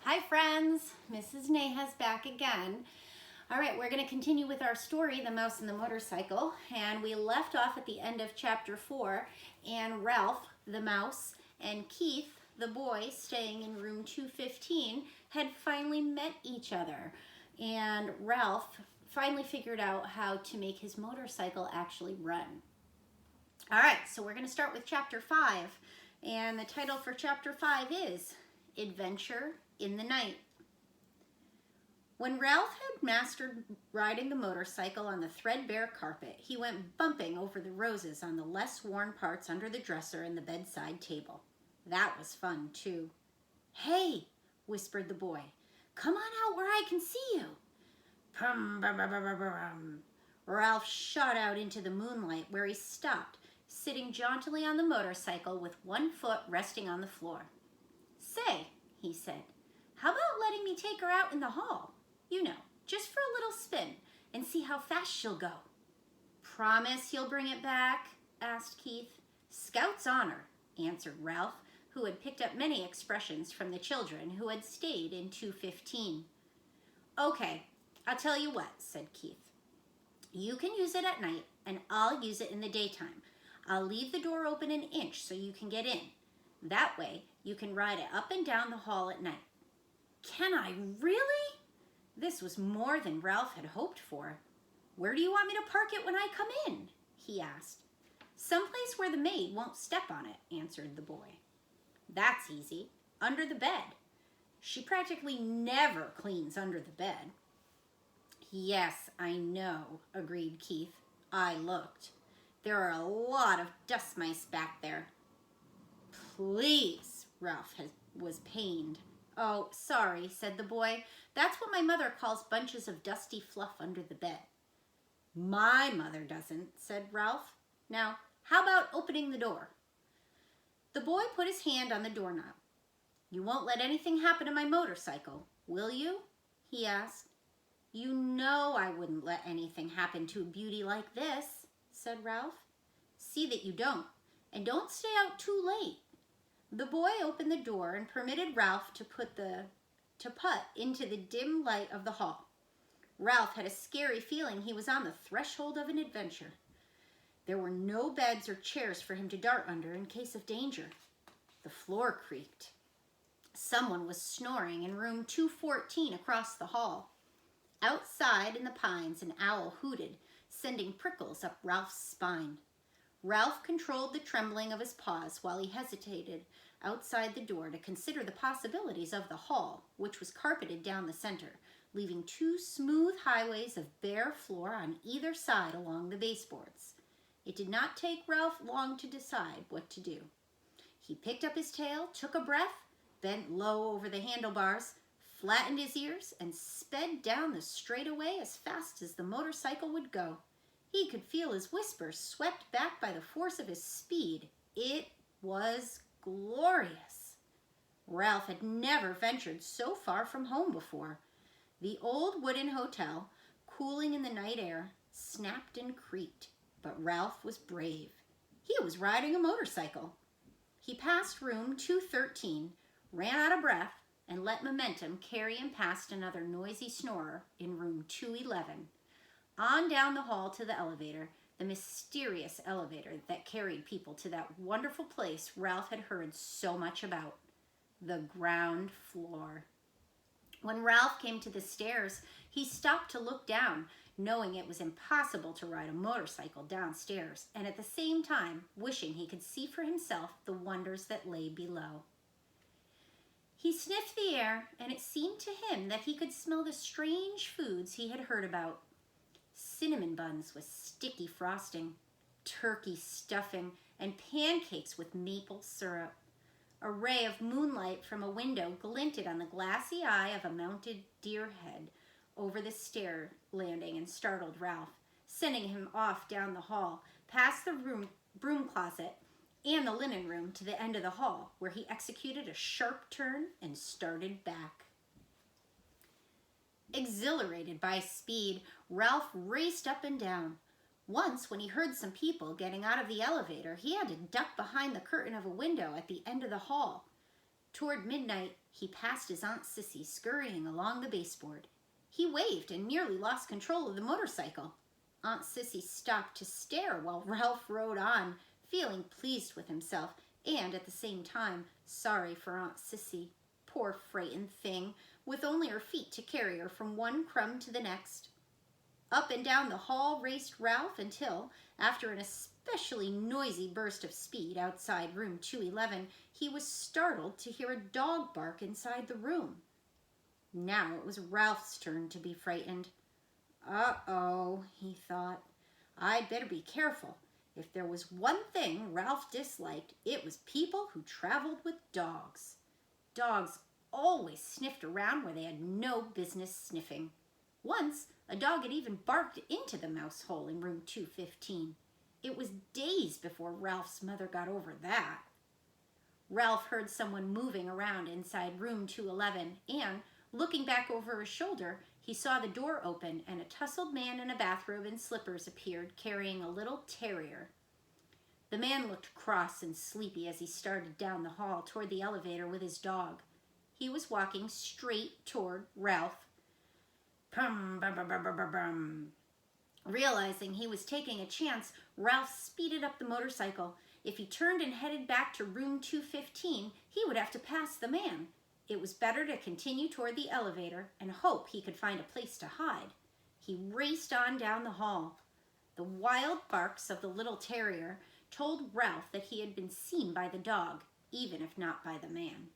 Hi friends, Mrs. Neha's back again. All right, we're going to continue with our story, The Mouse and the Motorcycle, and we left off at the end of chapter 4, and Ralph, the mouse, and Keith, the boy, staying in room 215, had finally met each other, and Ralph finally figured out how to make his motorcycle actually run. All right, so we're going to start with chapter 5, and the title for chapter 5 is Adventure in the Night. When Ralph had mastered riding the motorcycle on the threadbare carpet, he went bumping over the roses on the less worn parts under the dresser and the bedside table. That was fun, too. "Hey," whispered the boy, "come on out where I can see you." Pum, bum, bum, bum, bum. Ralph shot out into the moonlight where he stopped, sitting jauntily on the motorcycle with one foot resting on the floor. "Say," he said, "how about letting me take her out in the hall? You know, just for a little spin and see how fast she'll go." "Promise you'll bring it back?" asked Keith. "Scout's honor," answered Ralph, who had picked up many expressions from the children who had stayed in 215. "Okay, I'll tell you what," said Keith. "You can use it at night and I'll use it in the daytime. I'll leave the door open an inch so you can get in. That way you can ride it up and down the hall at night." "Can I really?" This was more than Ralph had hoped for. "Where do you want me to park it when I come in?" he asked. "Someplace where the maid won't step on it," answered the boy. "That's easy. Under the bed. She practically never cleans under the bed." "Yes, I know," agreed Keith. "I looked. There are a lot of dust mice back there." "Please," Ralph was pained. "Oh, sorry," said the boy. "That's what my mother calls bunches of dusty fluff under the bed." "My mother doesn't," said Ralph. "Now, how about opening the door?" The boy put his hand on the doorknob. "You won't let anything happen to my motorcycle, will you?" he asked. "You know I wouldn't let anything happen to a beauty like this," said Ralph. "See that you don't, and don't stay out too late." The boy opened the door and permitted Ralph to putt into the dim light of the hall. Ralph had a scary feeling he was on the threshold of an adventure. There were no beds or chairs for him to dart under in case of danger. The floor creaked. Someone was snoring in room 214 across the hall. Outside in the pines, an owl hooted, sending prickles up Ralph's spine. Ralph controlled the trembling of his paws while he hesitated outside the door to consider the possibilities of the hall, which was carpeted down the center, leaving two smooth highways of bare floor on either side along the baseboards. It did not take Ralph long to decide what to do. He picked up his tail, took a breath, bent low over the handlebars, flattened his ears, and sped down the straightaway as fast as the motorcycle would go. He could feel his whiskers swept back by the force of his speed. It was glorious. Ralph had never ventured so far from home before. The old wooden hotel, cooling in the night air, snapped and creaked, but Ralph was brave. He was riding a motorcycle. He passed room 213, ran out of breath, and let momentum carry him past another noisy snorer in room 211. On down the hall to the elevator, the mysterious elevator that carried people to that wonderful place Ralph had heard so much about, the ground floor. When Ralph came to the stairs, he stopped to look down, knowing it was impossible to ride a motorcycle downstairs, and at the same time wishing he could see for himself the wonders that lay below. He sniffed the air, and it seemed to him that he could smell the strange foods he had heard about. Cinnamon buns with sticky frosting, turkey stuffing, and pancakes with maple syrup. A ray of moonlight from a window glinted on the glassy eye of a mounted deer head over the stair landing and startled Ralph, sending him off down the hall, past the broom closet and the linen room to the end of the hall, where he executed a sharp turn and started back. Exhilarated by speed, Ralph raced up and down. Once, when he heard some people getting out of the elevator, he had to duck behind the curtain of a window at the end of the hall. Toward midnight, he passed his Aunt Sissy scurrying along the baseboard. He waved and nearly lost control of the motorcycle. Aunt Sissy stopped to stare while Ralph rode on, feeling pleased with himself and at the same time sorry for Aunt Sissy. Poor frightened thing, with only her feet to carry her from one crumb to the next. Up and down the hall raced Ralph until, after an especially noisy burst of speed outside room 211, he was startled to hear a dog bark inside the room. Now it was Ralph's turn to be frightened. Uh-oh, he thought. I'd better be careful. If there was one thing Ralph disliked, it was people who traveled with dogs. Dogs always sniffed around where they had no business sniffing. Once, a dog had even barked into the mouse hole in room 215. It was days before Ralph's mother got over that. Ralph heard someone moving around inside room 211 and, looking back over his shoulder, he saw the door open and a tousled man in a bathrobe and slippers appeared carrying a little terrier. The man looked cross and sleepy as he started down the hall toward the elevator with his dog. He was walking straight toward Ralph. Pum, bum, bum, bum, bum, bum, bum. Realizing he was taking a chance, Ralph speeded up the motorcycle. If he turned and headed back to room 215, he would have to pass the man. It was better to continue toward the elevator and hope he could find a place to hide. He raced on down the hall. The wild barks of the little terrier told Ralph that he had been seen by the dog, even if not by the man.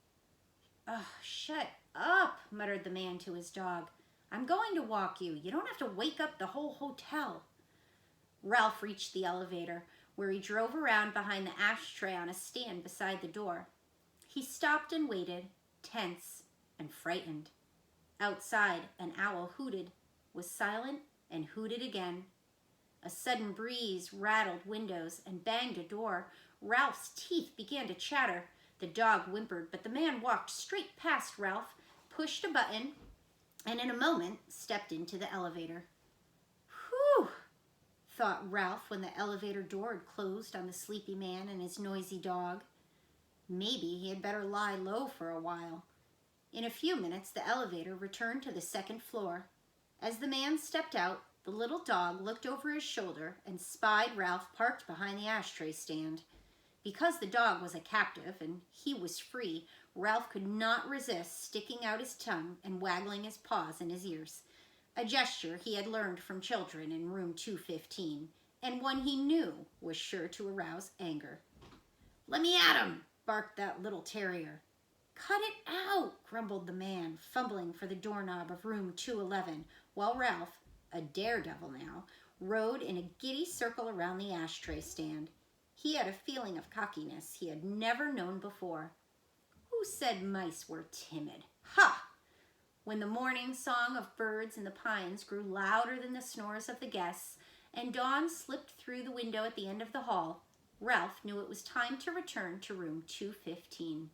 "Oh, shut up," muttered the man to his dog. "I'm going to walk you. You don't have to wake up the whole hotel." Ralph reached the elevator, where he drove around behind the ashtray on a stand beside the door. He stopped and waited, tense and frightened. Outside, an owl hooted, was silent, and hooted again. A sudden breeze rattled windows and banged a door. Ralph's teeth began to chatter. The dog whimpered, but the man walked straight past Ralph, pushed a button, and in a moment stepped into the elevator. "Whew," thought Ralph when the elevator door had closed on the sleepy man and his noisy dog. Maybe he had better lie low for a while. In a few minutes, the elevator returned to the second floor. As the man stepped out, the little dog looked over his shoulder and spied Ralph parked behind the ashtray stand. Because the dog was a captive and he was free, Ralph could not resist sticking out his tongue and waggling his paws in his ears, a gesture he had learned from children in room 215, and one he knew was sure to arouse anger. "Let me at him," barked that little terrier. "Cut it out," grumbled the man, fumbling for the doorknob of room 211, while Ralph, a daredevil now, rode in a giddy circle around the ashtray stand. He had a feeling of cockiness he had never known before. Who said mice were timid? Ha! When the morning song of birds in the pines grew louder than the snores of the guests, and dawn slipped through the window at the end of the hall, Ralph knew it was time to return to room 215.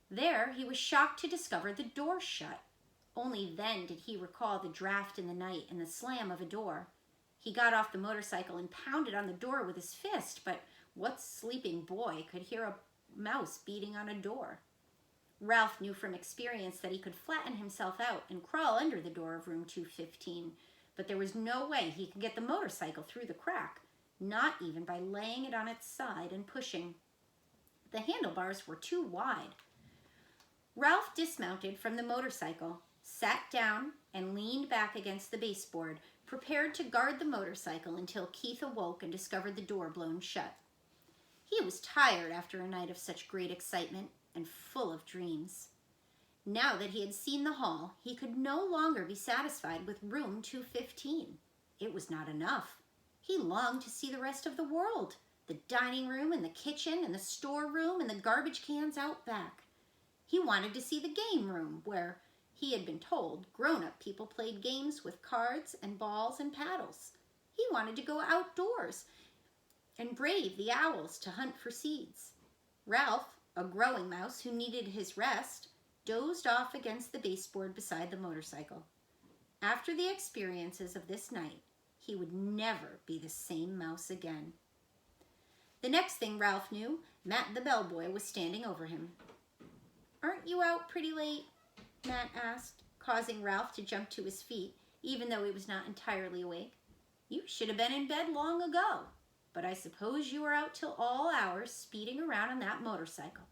There he was shocked to discover the door shut. Only then did he recall the draft in the night and the slam of a door. He got off the motorcycle and pounded on the door with his fist, but what sleeping boy could hear a mouse beating on a door? Ralph knew from experience that he could flatten himself out and crawl under the door of room 215, but there was no way he could get the motorcycle through the crack, not even by laying it on its side and pushing. The handlebars were too wide. Ralph dismounted from the motorcycle, sat down, and leaned back against the baseboard, prepared to guard the motorcycle until Keith awoke and discovered the door blown shut. He was tired after a night of such great excitement and full of dreams. Now that he had seen the hall, he could no longer be satisfied with room 215. It was not enough. He longed to see the rest of the world, the dining room and the kitchen and the storeroom and the garbage cans out back. He wanted to see the game room where, he had been told, grown-up people played games with cards and balls and paddles. He wanted to go outdoors and brave the owls to hunt for seeds. Ralph, a growing mouse who needed his rest, dozed off against the baseboard beside the motorcycle. After the experiences of this night, he would never be the same mouse again. The next thing Ralph knew, Matt the bellboy was standing over him. Aren't you out pretty late? Matt asked, causing Ralph to jump to his feet, even though he was not entirely awake. You should have been in bed long ago, but I suppose you were out till all hours speeding around on that motorcycle.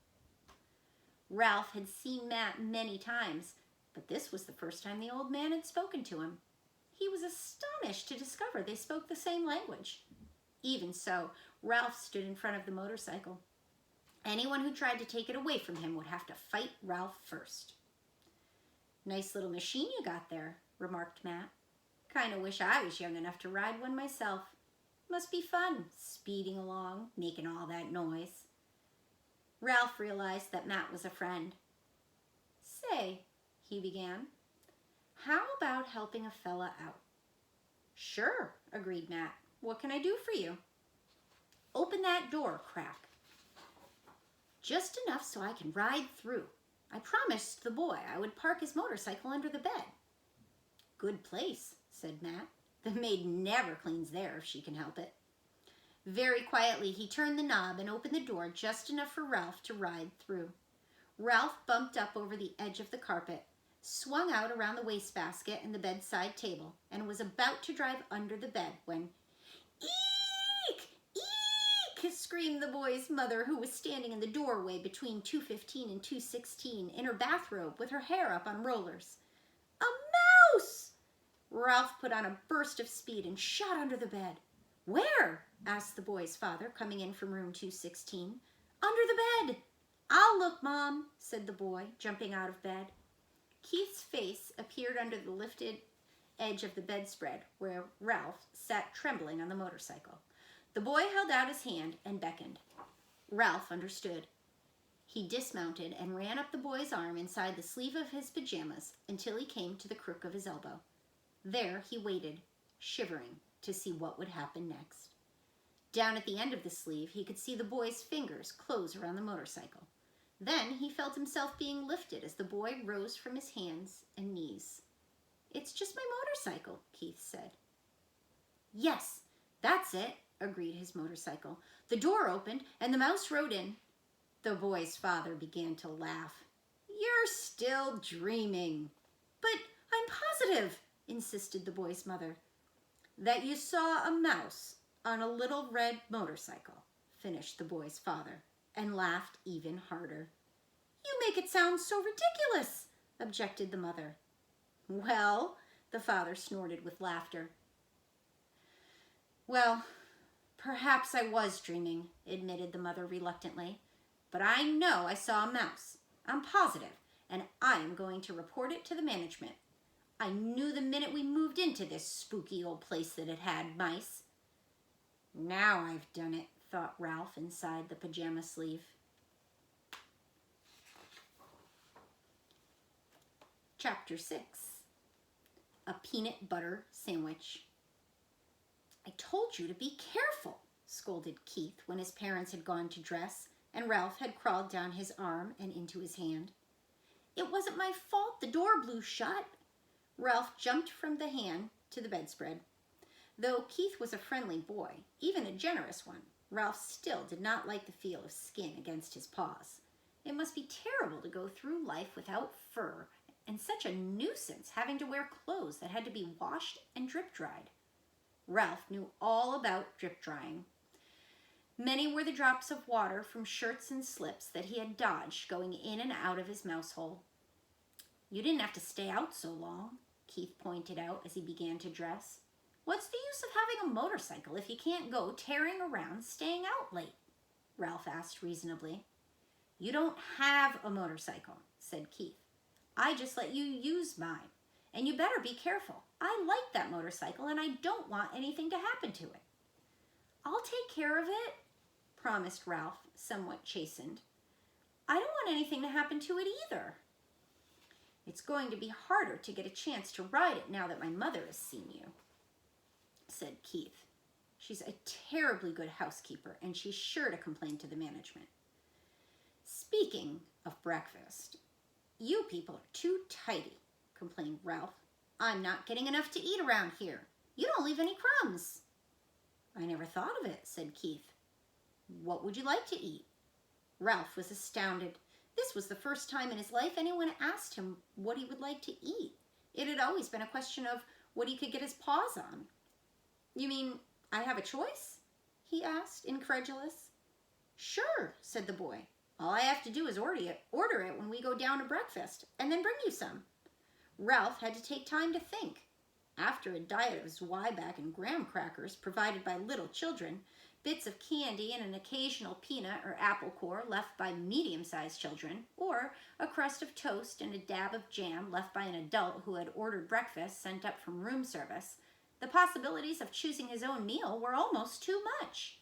Ralph had seen Matt many times, but this was the first time the old man had spoken to him. He was astonished to discover they spoke the same language. Even so, Ralph stood in front of the motorcycle. Anyone who tried to take it away from him would have to fight Ralph first. Nice little machine you got there, remarked Matt. Kinda wish I was young enough to ride one myself. Must be fun, speeding along, making all that noise. Ralph realized that Matt was a friend. Say, he began, how about helping a fella out? Sure, agreed Matt. What can I do for you? Open that door, Crack. Just enough so I can ride through. I promised the boy I would park his motorcycle under the bed. Good place, said Matt. The maid never cleans there if she can help it. Very quietly, he turned the knob and opened the door just enough for Ralph to ride through. Ralph bumped up over the edge of the carpet, swung out around the wastebasket and the bedside table, and was about to drive under the bed when, "Eek! Eek!" screamed the boy's mother, who was standing in the doorway between 2:15 and 2:16 in her bathrobe with her hair up on rollers. A mouse! Ralph put on a burst of speed and shot under the bed. Where? Asked the boy's father, coming in from room 216. Under the bed. I'll look, Mom, said the boy, jumping out of bed. Keith's face appeared under the lifted edge of the bedspread, where Ralph sat trembling on the motorcycle. The boy held out his hand and beckoned. Ralph understood. He dismounted and ran up the boy's arm inside the sleeve of his pajamas until he came to the crook of his elbow. There he waited, shivering, to see what would happen next. Down at the end of the sleeve, he could see the boy's fingers close around the motorcycle. Then he felt himself being lifted as the boy rose from his hands and knees. It's just my motorcycle, Keith said. Yes, that's it, agreed his motorcycle. The door opened and the mouse rode in. The boy's father began to laugh. You're still dreaming. But I'm positive, insisted the boy's mother. That you saw a mouse on a little red motorcycle, finished the boy's father, and laughed even harder. You make it sound so ridiculous, objected the mother. Well, the father snorted with laughter. Well, perhaps I was dreaming, admitted the mother reluctantly, but I know I saw a mouse. I'm positive, and I am going to report it to the management. I knew the minute we moved into this spooky old place that it had mice. Now I've done it, thought Ralph inside the pajama sleeve. Chapter 6. A Peanut Butter Sandwich. I told you to be careful, scolded Keith when his parents had gone to dress and Ralph had crawled down his arm and into his hand. It wasn't my fault the door blew shut. Ralph jumped from the hand to the bedspread. Though Keith was a friendly boy, even a generous one, Ralph still did not like the feel of skin against his paws. It must be terrible to go through life without fur, and such a nuisance having to wear clothes that had to be washed and drip-dried. Ralph knew all about drip-drying. Many were the drops of water from shirts and slips that he had dodged going in and out of his mouse hole. You didn't have to stay out so long, Keith pointed out as he began to dress. What's the use of having a motorcycle if you can't go tearing around staying out late? Ralph asked reasonably. You don't have a motorcycle, said Keith. I just let you use mine, and you better be careful. I like that motorcycle, and I don't want anything to happen to it. I'll take care of it, promised Ralph, somewhat chastened. I don't want anything to happen to it either. It's going to be harder to get a chance to ride it now that my mother has seen you, said Keith. She's a terribly good housekeeper, and she's sure to complain to the management. Speaking of breakfast, you people are too tidy, complained Ralph. I'm not getting enough to eat around here. You don't leave any crumbs. I never thought of it, said Keith. What would you like to eat? Ralph was astounded. This was the first time in his life anyone asked him what he would like to eat. It had always been a question of what he could get his paws on. "You mean I have a choice?" he asked, incredulous. "Sure," said the boy. "All I have to do is order it when we go down to breakfast, and then bring you some." Ralph had to take time to think. After a diet of zwieback and graham crackers provided by little children, bits of candy and an occasional peanut or apple core left by medium-sized children, or a crust of toast and a dab of jam left by an adult who had ordered breakfast sent up from room service, the possibilities of choosing his own meal were almost too much.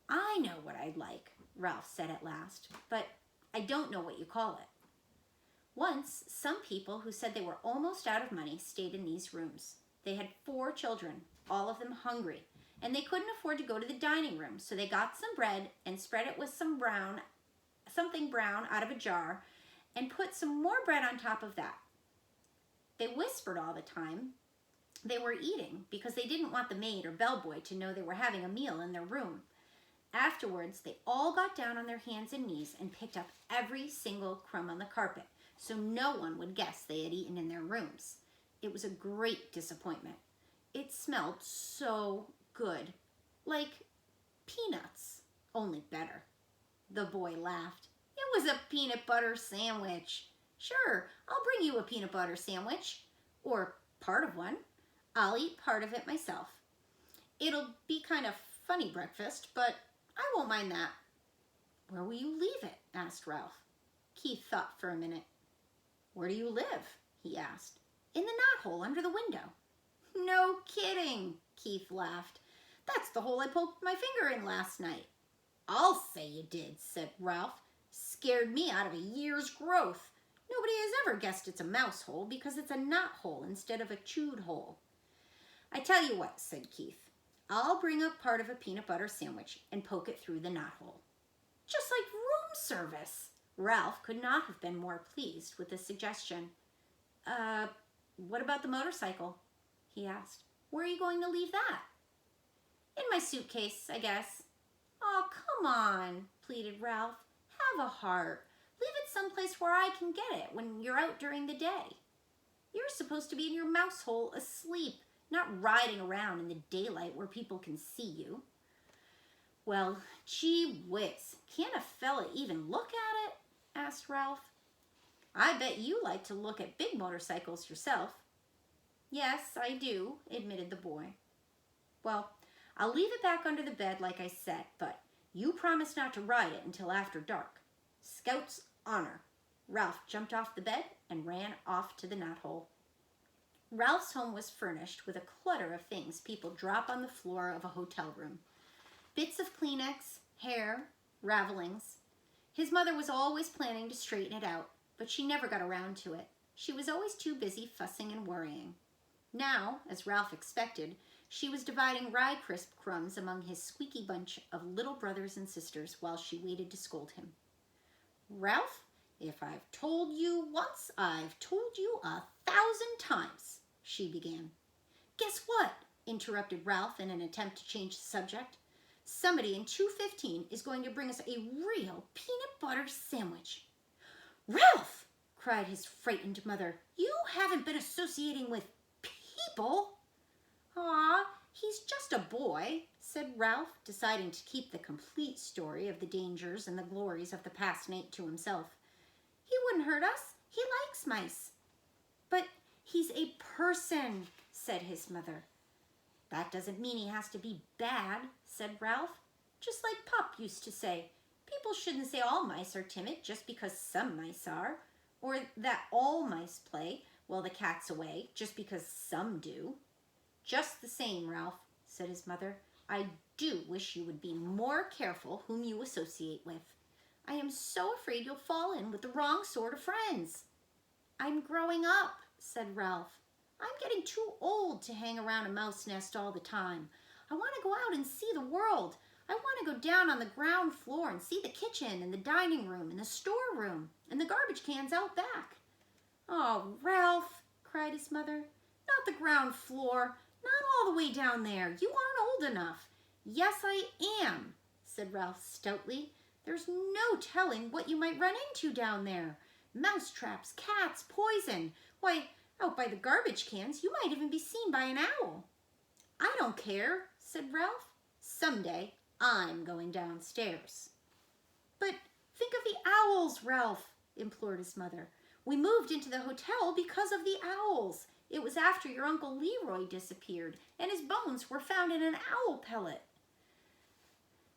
"I know what I'd like," Ralph said at last, "but I don't know what you call it." Once, some people who said they were almost out of money stayed in these rooms. They had 4 children, all of them hungry, and they couldn't afford to go to the dining room, so they got some bread and spread it with something brown out of a jar and put some more bread on top of that. They whispered all the time they were eating because they didn't want the maid or bellboy to know they were having a meal in their room. Afterwards, they all got down on their hands and knees and picked up every single crumb on the carpet, so no one would guess they had eaten in their rooms. It was a great disappointment. It smelled so good, like peanuts, only better. The boy laughed. "It was a peanut butter sandwich." "Sure, I'll bring you a peanut butter sandwich, or part of one. I'll eat part of it myself. It'll be kind of funny breakfast, but I won't mind that." "Where will you leave it?" asked Ralph. Keith thought for a minute. "Where do you live?" he asked. "In the knothole under the window." "No kidding," Keith laughed. "That's the hole I poked my finger in last night." "I'll say you did," said Ralph. "Scared me out of a year's growth. Nobody has ever guessed it's a mouse hole because it's a knot hole instead of a chewed hole." "I tell you what," said Keith. "I'll bring up part of a peanut butter sandwich and poke it through the knot hole." "Just like room service." Ralph could not have been more pleased with the suggestion. What about the motorcycle?" he asked. "Where are you going to leave that?" "In my suitcase, I guess." "Oh, come on," pleaded Ralph. "Have a heart. Leave it someplace where I can get it when you're out during the day. You're supposed to be in your mouse hole asleep, not riding around in the daylight where people can see you." "Well, gee whiz, can't a fella even look at it?" asked Ralph. "I bet you like to look at big motorcycles yourself." "Yes, I do," admitted the boy. "Well, I'll leave it back under the bed like I said, but you promise not to ride it until after dark. Scout's honor." Ralph jumped off the bed and ran off to the knothole. Ralph's home was furnished with a clutter of things people drop on the floor of a hotel room. Bits of Kleenex, hair, ravelings. His mother was always planning to straighten it out, but she never got around to it. She was always too busy fussing and worrying. Now, as Ralph expected, she was dividing rye crisp crumbs among his squeaky bunch of little brothers and sisters while she waited to scold him. "Ralph, if I've told you once, I've told you 1,000 times," she began. "Guess what?" interrupted Ralph in an attempt to change the subject. "Somebody in 215 is going to bring us a real peanut butter sandwich." "Ralph!" cried his frightened mother. "You haven't been associating with people?" "Aw, he's just a boy," said Ralph, deciding to keep the complete story of the dangers and the glories of the past night to himself. "He wouldn't hurt us. He likes mice." "But he's a person," said his mother. "That doesn't mean he has to be bad," said Ralph. "Just like Pop used to say, people shouldn't say all mice are timid just because some mice are, or that all mice play while the cat's away just because some do." "Just the same, Ralph," said his mother, "I do wish you would be more careful whom you associate with. I am so afraid you'll fall in with the wrong sort of friends." "I'm growing up," said Ralph. "I'm getting too old to hang around a mouse nest all the time. I want to go out and see the world. I want to go down on the ground floor and see the kitchen and the dining room and the storeroom and the garbage cans out back." "Oh, Ralph," cried his mother, "not the ground floor, not all the way down there. You aren't old enough." "Yes, I am," said Ralph stoutly. "There's no no telling what you might run into down there. Mouse traps, cats, poison. Why, out by the garbage cans, you might even be seen by an owl." "I don't care," said Ralph. "Someday I'm going downstairs." "But think of the owls, Ralph," implored his mother. "We moved into the hotel because of the owls. It was after your Uncle Leroy disappeared, and his bones were found in an owl pellet."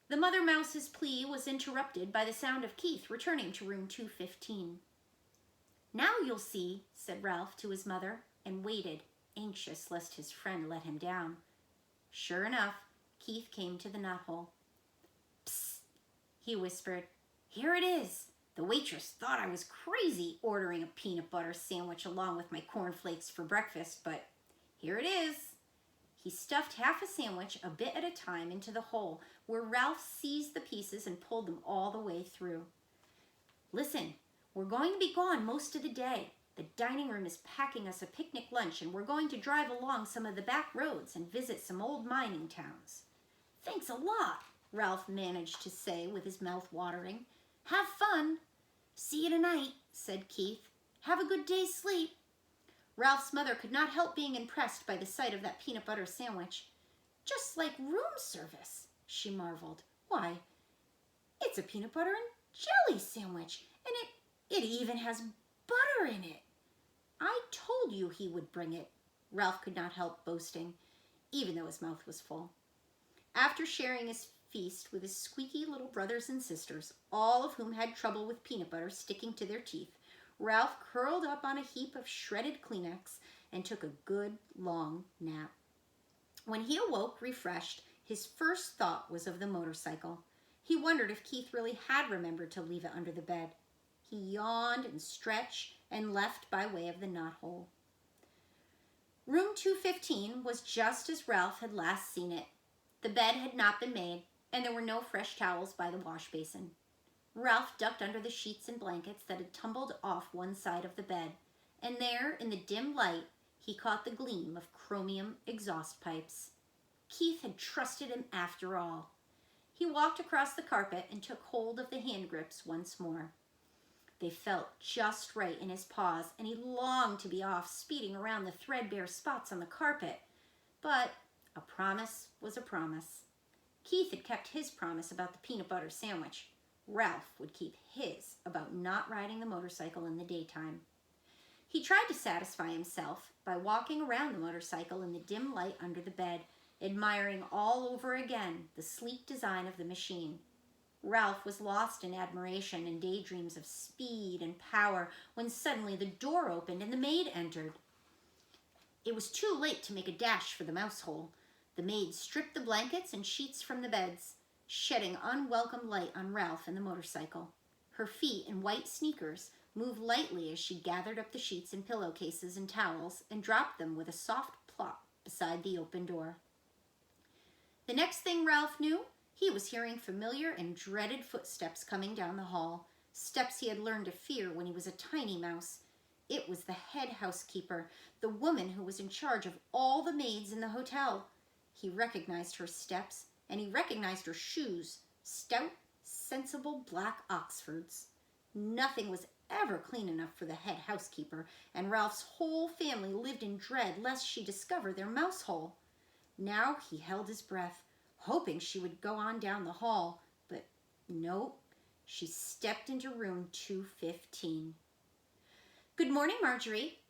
The mother mouse's plea was interrupted by the sound of Keith returning to room 215. "Now you'll see," said Ralph to his mother, and waited, anxious lest his friend let him down. Sure enough, Keith came to the knothole. "Psst," he whispered. "Here it is. The waitress thought I was crazy ordering a peanut butter sandwich along with my cornflakes for breakfast, but here it is." He stuffed half a sandwich a bit at a time into the hole, where Ralph seized the pieces and pulled them all the way through. "Listen, we're going to be gone most of the day. The dining room is packing us a picnic lunch, and we're going to drive along some of the back roads and visit some old mining towns." "Thanks a lot," Ralph managed to say with his mouth watering. "Have fun." "See you tonight," said Keith. "Have a good day's sleep." Ralph's mother could not help being impressed by the sight of that peanut butter sandwich. "Just like room service," she marveled. "Why, it's a peanut butter and jelly sandwich, and it even has butter in it." "I told you he would bring it," Ralph could not help boasting, even though his mouth was full. After sharing his feast with his squeaky little brothers and sisters, all of whom had trouble with peanut butter sticking to their teeth, Ralph curled up on a heap of shredded Kleenex and took a good long nap. When he awoke refreshed, his first thought was of the motorcycle. He wondered if Keith really had remembered to leave it under the bed. He yawned and stretched and left by way of the knothole. Room 215 was just as Ralph had last seen it. The bed had not been made, and there were no fresh towels by the wash basin. Ralph ducked under the sheets and blankets that had tumbled off one side of the bed, and there, in the dim light, he caught the gleam of chromium exhaust pipes. Keith had trusted him after all. He walked across the carpet and took hold of the hand grips once more. They felt just right in his paws, and he longed to be off, speeding around the threadbare spots on the carpet. But a promise was a promise. Keith had kept his promise about the peanut butter sandwich. Ralph would keep his about not riding the motorcycle in the daytime. He tried to satisfy himself by walking around the motorcycle in the dim light under the bed, admiring all over again the sleek design of the machine. Ralph was lost in admiration and daydreams of speed and power when suddenly the door opened and the maid entered. It was too late to make a dash for the mouse hole. The maid stripped the blankets and sheets from the beds, shedding unwelcome light on Ralph and the motorcycle. Her feet in white sneakers moved lightly as she gathered up the sheets and pillowcases and towels and dropped them with a soft plop beside the open door. The next thing Ralph knew, he was hearing familiar and dreaded footsteps coming down the hall, steps he had learned to fear when he was a tiny mouse. It was the head housekeeper, the woman who was in charge of all the maids in the hotel. He recognized her steps, and he recognized her shoes, stout, sensible black Oxfords. Nothing was ever clean enough for the head housekeeper, and Ralph's whole family lived in dread lest she discover their mouse hole. Now he held his breath, hoping she would go on down the hall, but nope, she stepped into room 215. "Good morning, Marjorie,"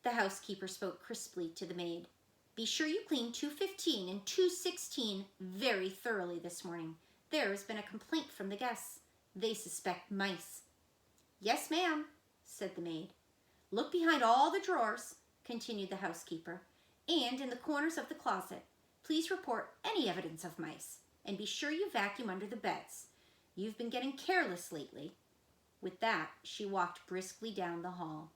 the housekeeper spoke crisply to the maid. "Be sure you clean 215 and 216 very thoroughly this morning. There has been a complaint from the guests. They suspect mice." "Yes, ma'am," said the maid. "Look behind all the drawers," continued the housekeeper, "and in the corners of the closet. Please report any evidence of mice, and be sure you vacuum under the beds. You've been getting careless lately." With that, she walked briskly down the hall.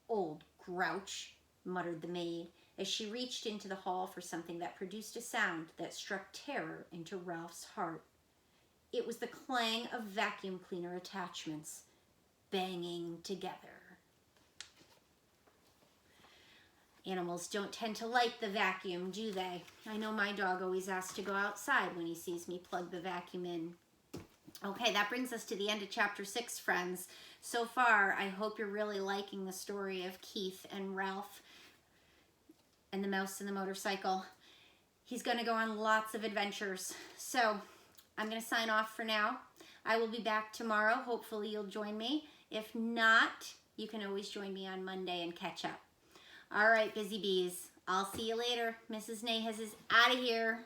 "Old grouch," muttered the maid, as she reached into the hall for something that produced a sound that struck terror into Ralph's heart. It was the clang of vacuum cleaner attachments banging together. Animals don't tend to like the vacuum, do they? I know my dog always asks to go outside when he sees me plug the vacuum in. Okay, that brings us to the end of chapter 6, friends. So far, I hope you're really liking the story of Keith and Ralph and the mouse and the motorcycle. He's going to go on lots of adventures. So I'm going to sign off for now. I will be back tomorrow. Hopefully you'll join me. If not, you can always join me on Monday and catch up. All right, busy bees. I'll see you later. Mrs. Nahas is out of here.